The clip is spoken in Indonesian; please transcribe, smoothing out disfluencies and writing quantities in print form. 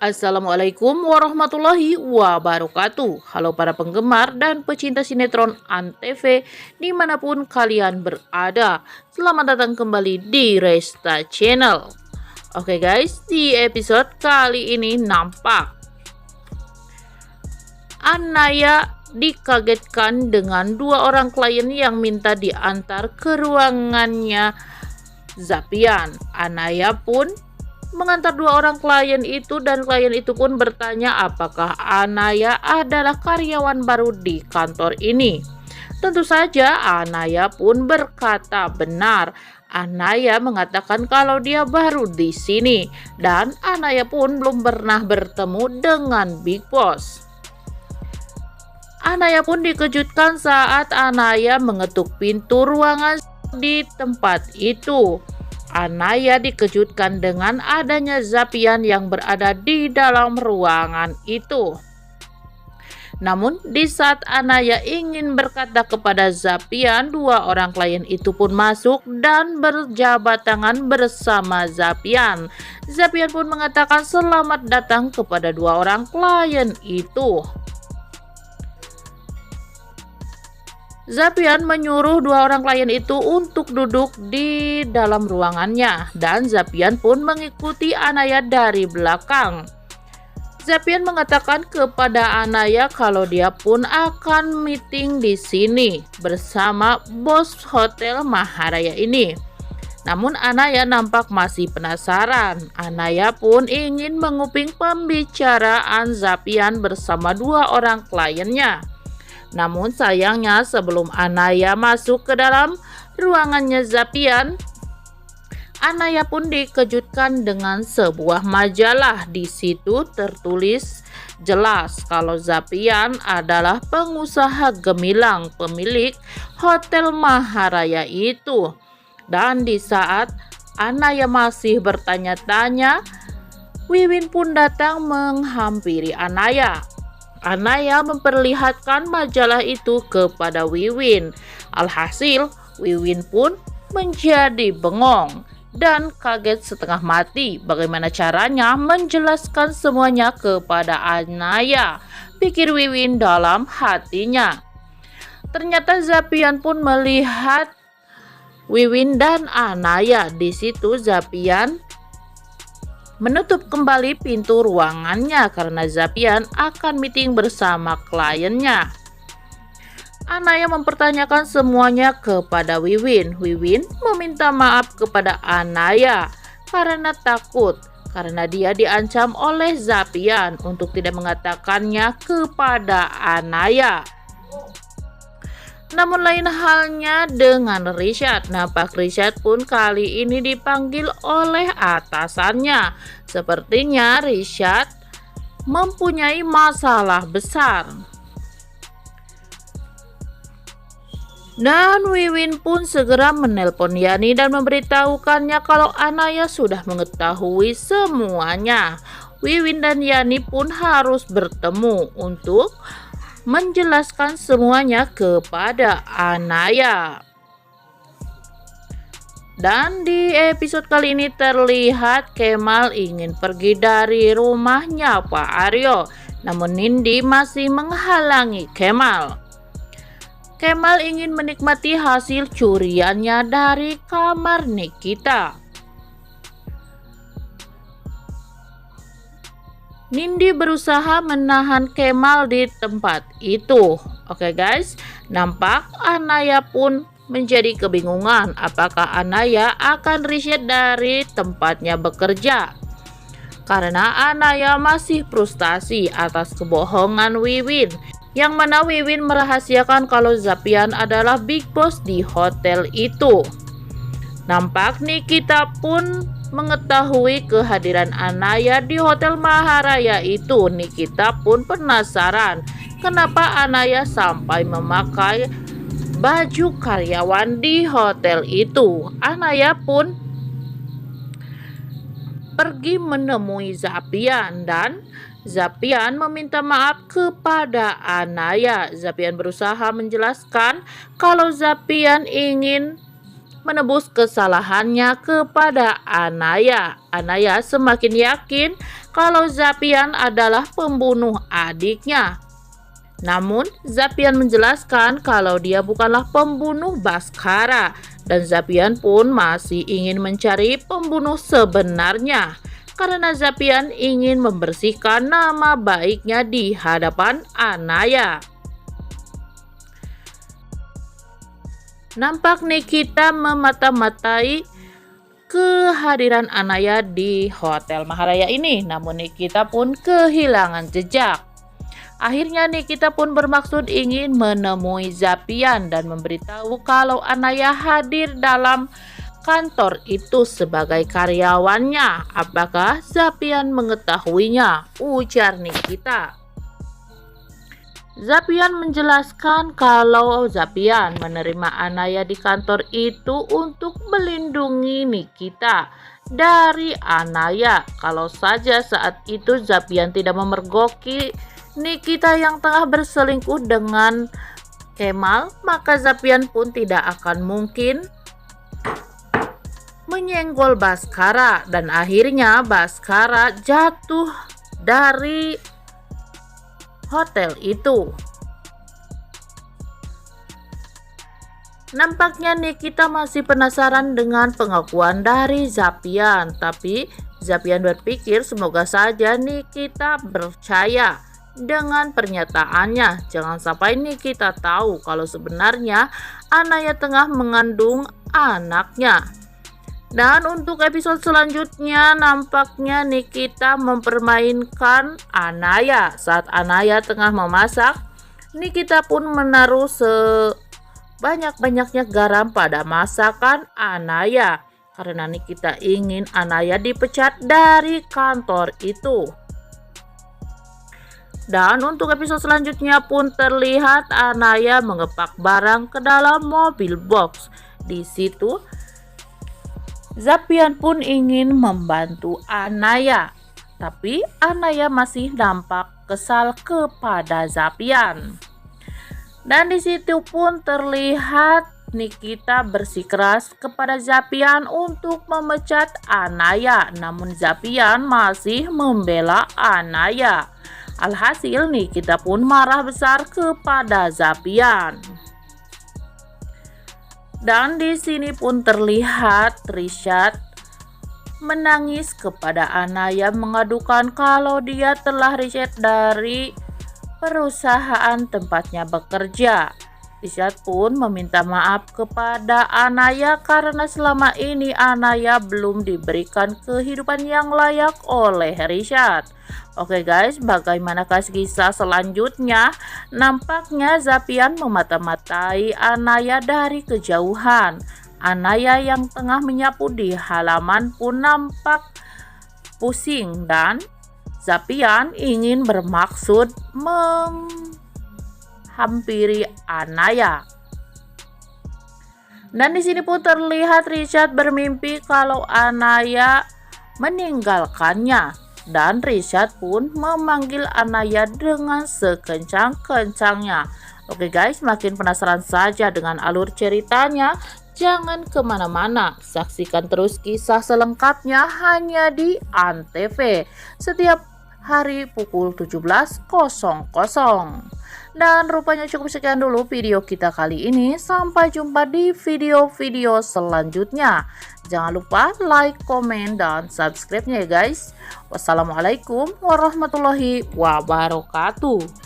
Assalamualaikum warahmatullahi wabarakatuh. Halo para penggemar dan pecinta sinetron ANTV dimanapun kalian berada. Selamat datang kembali di Resta Channel. Oke guys, di episode kali ini nampak Anaya dikagetkan dengan dua orang klien yang minta diantar ke ruangannya Zapian. Anaya pun mengantar dua orang klien itu dan klien itu pun bertanya apakah Anaya adalah karyawan baru di kantor ini. Tentu saja Anaya pun berkata benar. Anaya mengatakan kalau dia baru di sini dan Anaya pun belum pernah bertemu dengan Big Boss. Anaya pun dikejutkan saat Anaya mengetuk pintu ruangan di tempat itu. Anaya dikejutkan dengan adanya Zapian yang berada di dalam ruangan itu. Namun di saat Anaya ingin berkata kepada Zapian, dua orang klien itu pun masuk dan berjabat tangan bersama Zapian. Zapian pun mengatakan selamat datang kepada dua orang klien itu. Zapian menyuruh dua orang klien itu untuk duduk di dalam ruangannya dan Zapian pun mengikuti Anaya dari belakang. Zapian mengatakan kepada Anaya kalau dia pun akan meeting di sini bersama bos Hotel Maharaya ini. Namun Anaya nampak masih penasaran. Anaya pun ingin menguping pembicaraan Zapian bersama dua orang kliennya. Namun sayangnya sebelum Anaya masuk ke dalam ruangannya Zapian, Anaya pun dikejutkan dengan sebuah majalah. Di situ tertulis jelas kalau Zapian adalah pengusaha gemilang pemilik Hotel Maharaya itu. Dan di saat Anaya masih bertanya-tanya, Wiwin pun datang menghampiri Anaya. Anaya memperlihatkan majalah itu kepada Wiwin. Alhasil, Wiwin pun menjadi bengong dan kaget setengah mati. Bagaimana caranya menjelaskan semuanya kepada Anaya, pikir Wiwin dalam hatinya. Ternyata Zapian pun melihat Wiwin dan Anaya. Di situ Zapian menutup kembali pintu ruangannya karena Zapian akan meeting bersama kliennya. Anaya mempertanyakan semuanya kepada Wiwin. Wiwin meminta maaf kepada Anaya karena takut karena dia diancam oleh Zapian untuk tidak mengatakannya kepada Anaya. Namun lain halnya dengan Rishad. Nampak Rishad pun kali ini dipanggil oleh atasannya. Sepertinya Rishad mempunyai masalah besar. Dan Wiwin pun segera menelpon Yani dan memberitahukannya kalau Anaya sudah mengetahui semuanya. Wiwin dan Yani pun harus bertemu untuk menjelaskan semuanya kepada Anaya. Dan di episode kali ini terlihat Kemal ingin pergi dari rumahnya Pak Aryo. Namun Nindi masih menghalangi Kemal. Kemal ingin menikmati hasil curiannya dari kamar Nikita. Nindi berusaha menahan Kemal di tempat itu. Oke guys, nampak Anaya pun menjadi kebingungan apakah Anaya akan resign dari tempatnya bekerja. Karena Anaya masih frustasi atas kebohongan Wiwin, yang mana Wiwin merahasiakan kalau Zapian adalah Big Boss di hotel itu. Nampak Nikita pun mengetahui kehadiran Anaya di Hotel Maharaya itu. Nikita pun penasaran kenapa Anaya sampai memakai baju karyawan di hotel itu. Anaya pun pergi menemui Zapian dan Zapian meminta maaf kepada Anaya. Zapian berusaha menjelaskan kalau Zapian ingin menebus kesalahannya kepada Anaya. Anaya semakin yakin kalau Zapian adalah pembunuh adiknya. Namun, Zapian menjelaskan kalau dia bukanlah pembunuh Baskara, dan Zapian pun masih ingin mencari pembunuh sebenarnya, karena Zapian ingin membersihkan nama baiknya di hadapan Anaya. Nampak Nikita memata-matai kehadiran Anaya di Hotel Maharaya ini, namun Nikita pun kehilangan jejak. Akhirnya Nikita pun bermaksud ingin menemui Zapian dan memberitahu kalau Anaya hadir dalam kantor itu sebagai karyawannya. Apakah Zapian mengetahuinya? Ujar Nikita. Zapian menjelaskan kalau Zapian menerima Anaya di kantor itu untuk melindungi Nikita dari Anaya. Kalau saja saat itu Zapian tidak memergoki Nikita yang tengah berselingkuh dengan Kemal, maka Zapian pun tidak akan mungkin menyenggol Baskara, dan akhirnya Baskara jatuh dari hotel itu. Nampaknya Nikita masih penasaran dengan pengakuan dari Zapian, tapi Zapian berpikir semoga saja Nikita percaya dengan pernyataannya. Jangan sampai Nikita tahu kalau sebenarnya Anaya tengah mengandung anaknya. Dan untuk episode selanjutnya, nampaknya Nikita mempermainkan Anaya. Saat Anaya tengah memasak, Nikita pun menaruh sebanyak-banyaknya garam pada masakan Anaya, karena Nikita ingin Anaya dipecat dari kantor itu. Dan untuk episode selanjutnya pun terlihat Anaya mengepak barang ke dalam mobil box. Di situ Zapian pun ingin membantu Anaya, tapi Anaya masih nampak kesal kepada Zapian. Dan di situ pun terlihat Nikita bersikeras kepada Zapian untuk memecat Anaya, namun Zapian masih membela Anaya. Alhasil Nikita pun marah besar kepada Zapian. Dan di sini pun terlihat Rishad menangis kepada Anaya, mengadukan kalau dia telah resign dari perusahaan tempatnya bekerja. Rishad pun meminta maaf kepada Anaya karena selama ini Anaya belum diberikan kehidupan yang layak oleh Rishad. Oke guys, bagaimanakah kisah selanjutnya? Nampaknya Zapian memata-matai Anaya dari kejauhan. Anaya yang tengah menyapu di halaman pun nampak pusing, dan Zapian ingin bermaksud menghampiri Anaya. Dan di sini pun terlihat Rishad bermimpi kalau Anaya meninggalkannya, dan Rishad pun memanggil Anaya dengan sekencang-kencangnya. Oke guys, makin penasaran saja dengan alur ceritanya. Jangan kemana-mana, saksikan terus kisah selengkapnya hanya di ANTV setiap hari pukul 17.00. Dan rupanya cukup sekian dulu video kita kali ini. Sampai jumpa di video-video selanjutnya. Jangan lupa like, komen, dan subscribe-nya ya guys. Wassalamualaikum warahmatullahi wabarakatuh.